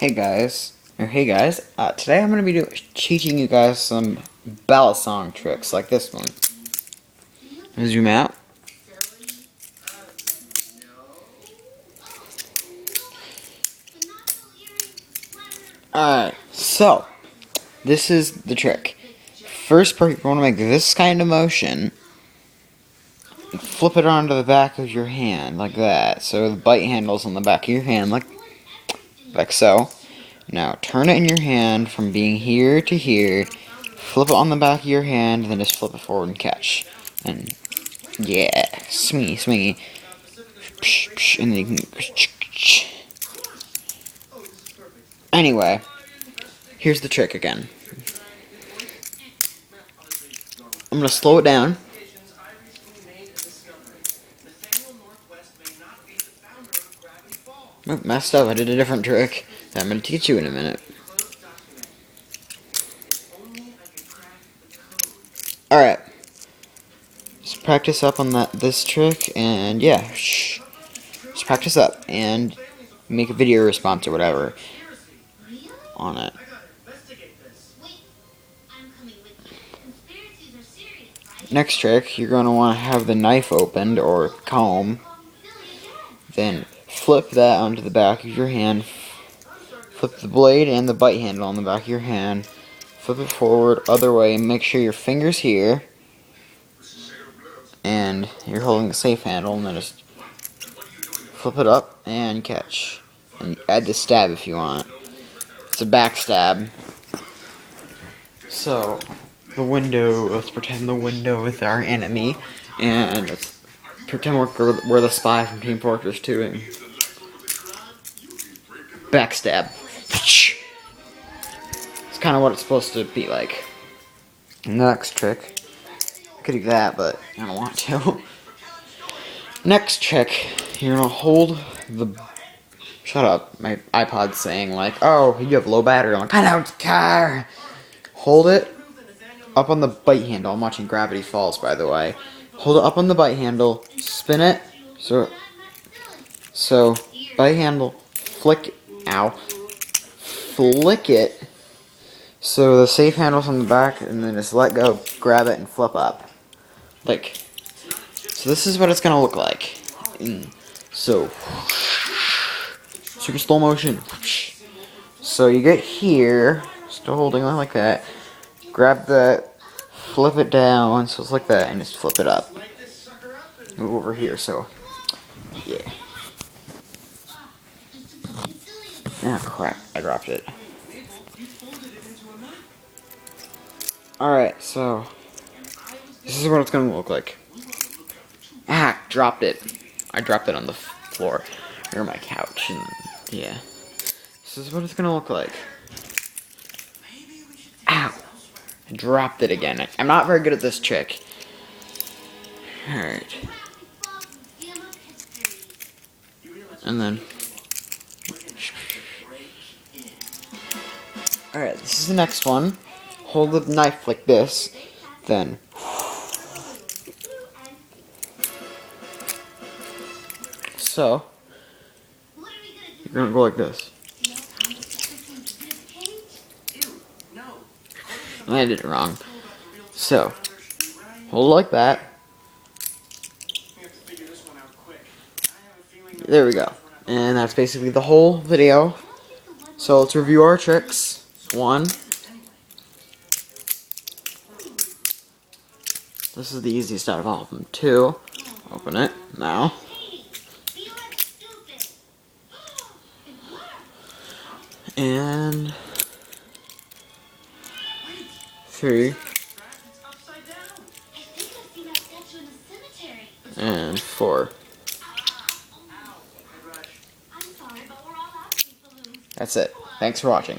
Hey guys, today I'm going to be teaching you guys some Balisong tricks like this one. Zoom out. Alright, so, this is the trick. First part, you want to make this kind of motion, and flip it onto the back of your hand, like that. So the bite handle's on the back of your hand, like so. Now, turn it in your hand from being here to here, flip it on the back of your hand, then just flip it forward and catch. And, yeah, swingy, swingy. Psh, psh, and then you can... Anyway, here's the trick again. I'm going to slow it down. Oh, messed up, I did a different trick that I'm going to teach you in a minute. Alright. Just practice up on this trick, and yeah, just practice up, and make a video response or whatever on it. Next trick, you're going to want to have the knife opened, or comb, then flip that onto the back of your hand, flip the blade and the bite handle on the back of your hand, flip it forward, other way, and make sure your finger's here, and you're holding the safe handle, and then just flip it up and catch. And add the stab if you want. It's a back stab. So, the window, let's pretend the window is our enemy, and let's pretend we're the spy from Team Fortress 2, and backstab. It's kind of what it's supposed to be like. Next trick. I could do that, but I don't want to. Next trick. You're gonna hold the... Shut up. My iPod's saying like, oh, you have low battery. I'm like, I don't care. Hold it up on the bite handle. I'm watching Gravity Falls, by the way. Hold it up on the bite handle. Spin it. So bite handle. Flick it so the safe handle's on the back, and then just let go, grab it, and flip up. So this is what it's gonna look like. So super slow motion. So you get here, still holding it like that, grab that, flip it down, so it's like that, and just flip it up. Move over here, so, yeah. Ah, crap, I dropped it. Alright, so, this is what it's gonna look like. Ah, dropped it. I dropped it on the floor, or my couch, and, yeah. This is what it's gonna look like. Ow! I dropped it again. I'm not very good at this trick. Alright. And then... Alright, this is the next one. Hold the knife like this, then... So, you're gonna go like this. I did it wrong. So, hold it like that. There we go. And that's basically the whole video. So let's review our tricks. 1. This is the easiest out of all of them. 2. Open it now. And 3. And 4. That's it. Thanks for watching.